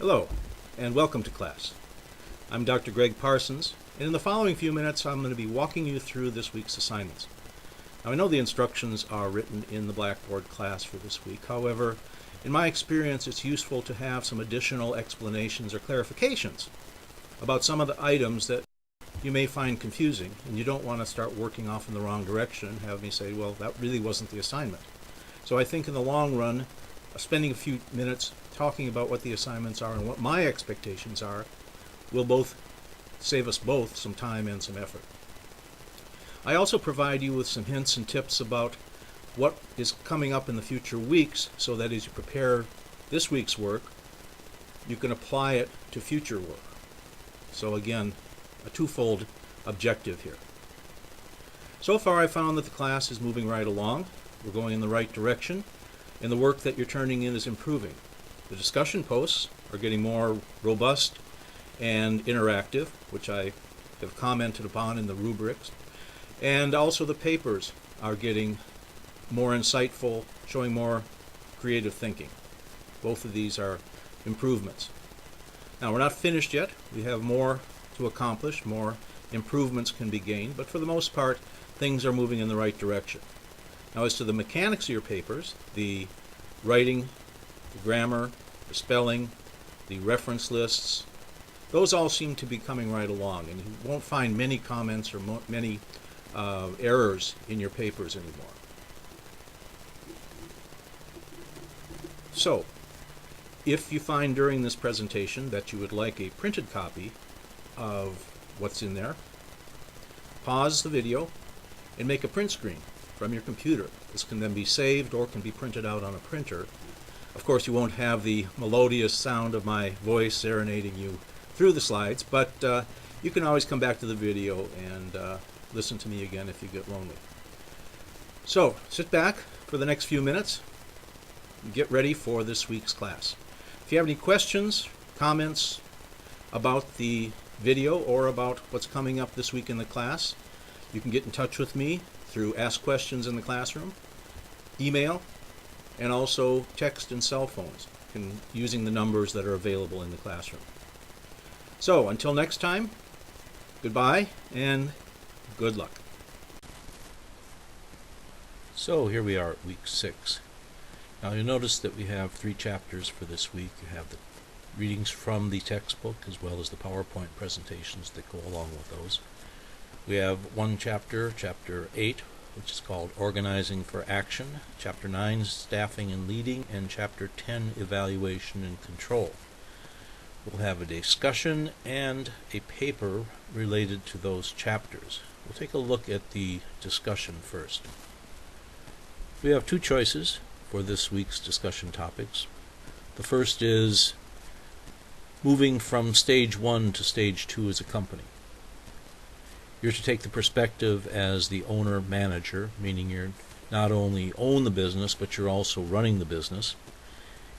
Hello, and welcome to class. I'm Dr. Greg Parsons, and in the following few minutes I'm going to be walking you through this week's assignments. Now, I know the instructions are written in the Blackboard class for this week. However, in my experience, it's useful to have some additional explanations or clarifications about some of the items that you may find confusing, and you don't want to start working off in the wrong direction and have me say, well, that really wasn't the assignment. So I think in the long run, spending a few minutes talking about what the assignments are and what my expectations are will both save us both some time and some effort. I also provide you with some hints and tips about what is coming up in the future weeks, so that as you prepare this week's work, you can apply it to future work. So again, a twofold objective here. So far I found that the class is moving right along. We're going in the right direction, and the work that you're turning in is improving. The discussion posts are getting more robust and interactive, which I have commented upon in the rubrics, and also the papers are getting more insightful, showing more creative thinking. Both of these are improvements. Now, we're not finished yet. We have more to accomplish, more improvements can be gained, but for the most part, things are moving in the right direction. Now, as to the mechanics of your papers, the writing, the grammar, the spelling, the reference lists, those all seem to be coming right along, and you won't find many comments or many errors in your papers anymore. So, if you find during this presentation that you would like a printed copy of what's in there, pause the video and make a print screen from your computer. This can then be saved or can be printed out on a printer. Of course, you won't have the melodious sound of my voice serenading you through the slides, but you can always come back to the video and listen to me again if you get lonely. So, sit back for the next few minutes and get ready for this week's class. If you have any questions, comments about the video or about what's coming up this week in the class, you can get in touch with me through Ask Questions in the Classroom, email, and also text and cell phones, using the numbers that are available in the classroom. So, until next time, goodbye and good luck. So, here we are at week 6. Now, you'll notice that we have 3 chapters for this week. You have the readings from the textbook as well as the PowerPoint presentations that go along with those. We have one chapter, Chapter 8, which is called Organizing for Action, Chapter 9, Staffing and Leading, and Chapter 10, Evaluation and Control. We'll have a discussion and a paper related to those chapters. We'll take a look at the discussion first. We have 2 choices for this week's discussion topics. The first is moving from stage 1 to stage 2 as a company. You're to take the perspective as the owner-manager, meaning you're not only own the business, but you're also running the business.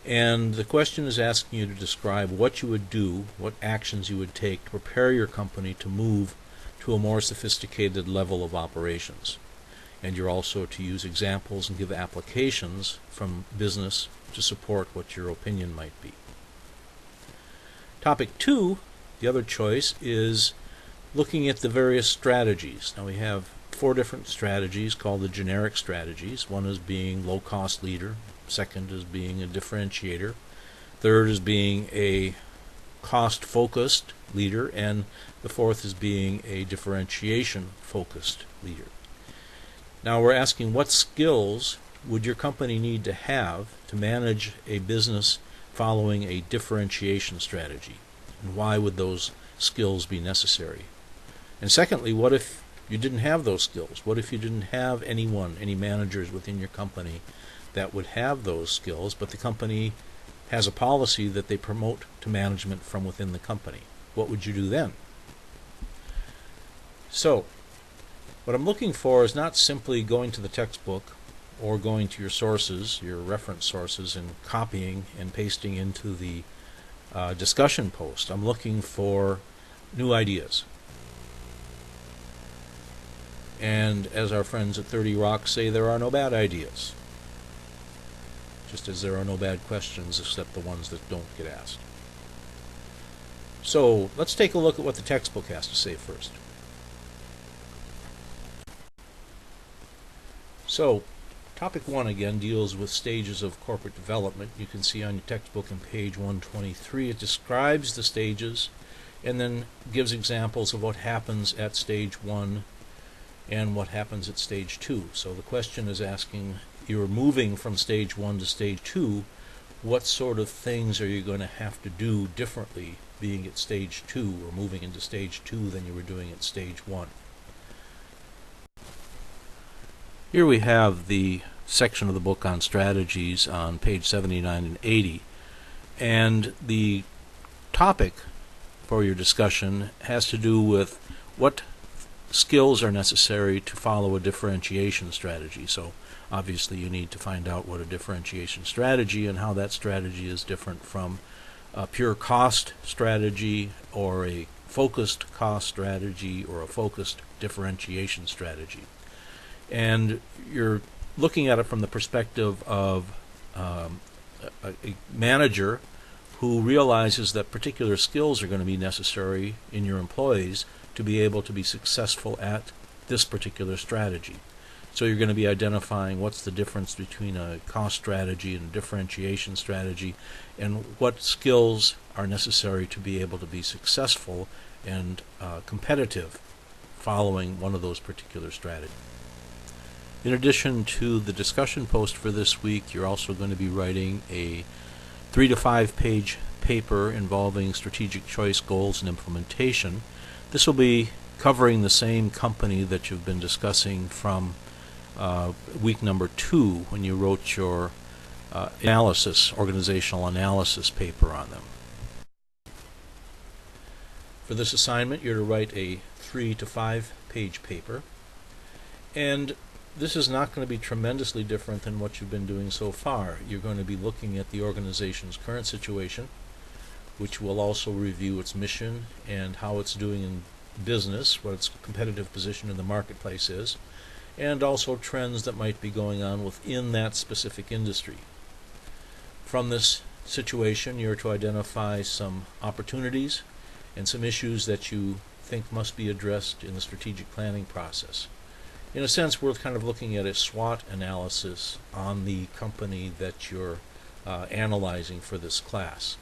And the question is asking you to describe what you would do, what actions you would take to prepare your company to move to a more sophisticated level of operations. And you're also to use examples and give applications from business to support what your opinion might be. Topic 2, the other choice, is looking at the various strategies. Now, we have 4 different strategies called the generic strategies. One is being low-cost leader. Second is being a differentiator. Third is being a cost-focused leader. And the fourth is being a differentiation-focused leader. Now, we're asking what skills would your company need to have to manage a business following a differentiation strategy? And why would those skills be necessary? And secondly, what if you didn't have those skills? What if you didn't have any managers within your company that would have those skills, but the company has a policy that they promote to management from within the company? What would you do then? So, what I'm looking for is not simply going to the textbook or going to your sources, your reference sources, and copying and pasting into the discussion post. I'm looking for new ideas. And as our friends at 30 Rock say, there are no bad ideas. Just as there are no bad questions except the ones that don't get asked. So let's take a look at what the textbook has to say first. So topic 1 again deals with stages of corporate development. You can see on your textbook on page 123 it describes the stages and then gives examples of what happens at stage 1 and what happens at stage 2. So the question is asking, you're moving from stage 1 to stage 2, what sort of things are you going to have to do differently being at stage 2 or moving into stage 2 than you were doing at stage 1? Here we have the section of the book on strategies on page 79 and 80, and the topic for your discussion has to do with what skills are necessary to follow a differentiation strategy. So obviously you need to find out what a differentiation strategy and how that strategy is different from a pure cost strategy or a focused cost strategy or a focused differentiation strategy. And you're looking at it from the perspective of a manager who realizes that particular skills are going to be necessary in your employees to be able to be successful at this particular strategy. So you're going to be identifying what's the difference between a cost strategy and a differentiation strategy and what skills are necessary to be able to be successful and competitive following one of those particular strategies. In addition to the discussion post for this week, you're also going to be writing a 3 to 5 page paper involving strategic choice, goals, and implementation. This will be covering the same company that you've been discussing from week number 2 when you wrote your organizational analysis paper on them. For this assignment, you're to write a 3 to 5 page paper, and this is not going to be tremendously different than what you've been doing so far. You're going to be looking at the organization's current situation, which will also review its mission and how it's doing in business, what its competitive position in the marketplace is, and also trends that might be going on within that specific industry. From this situation, you're to identify some opportunities and some issues that you think must be addressed in the strategic planning process. In a sense, we're kind of looking at a SWOT analysis on the company that you're analyzing for this class.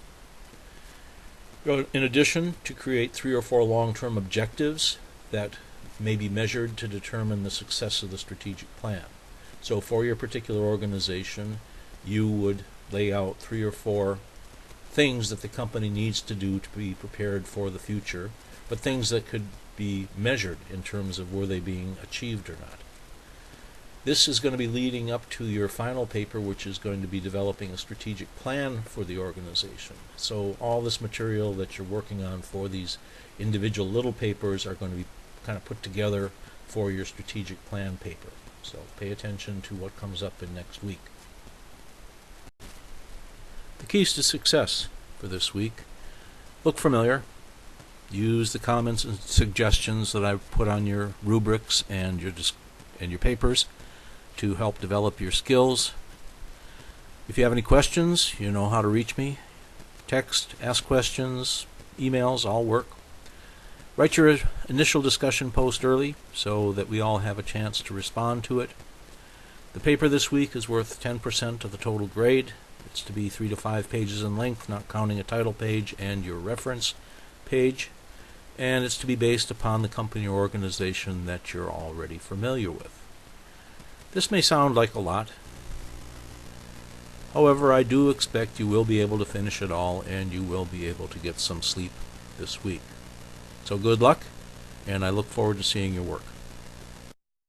In addition, to create 3 or 4 long-term objectives that may be measured to determine the success of the strategic plan. So for your particular organization, you would lay out 3 or 4 things that the company needs to do to be prepared for the future, but things that could be measured in terms of were they being achieved or not. This is going to be leading up to your final paper, which is going to be developing a strategic plan for the organization. So all this material that you're working on for these individual little papers are going to be kind of put together for your strategic plan paper. So pay attention to what comes up in next week. The keys to success for this week: look familiar. Use the comments and suggestions that I've put on your rubrics and your papers to help develop your skills. If you have any questions, you know how to reach me. Text, ask questions, emails, all work. Write your initial discussion post early so that we all have a chance to respond to it. The paper this week is worth 10% of the total grade. It's to be 3 to 5 pages in length, not counting a title page and your reference page. And it's to be based upon the company or organization that you're already familiar with. This may sound like a lot. However, I do expect you will be able to finish it all and you will be able to get some sleep this week. So good luck, and I look forward to seeing your work.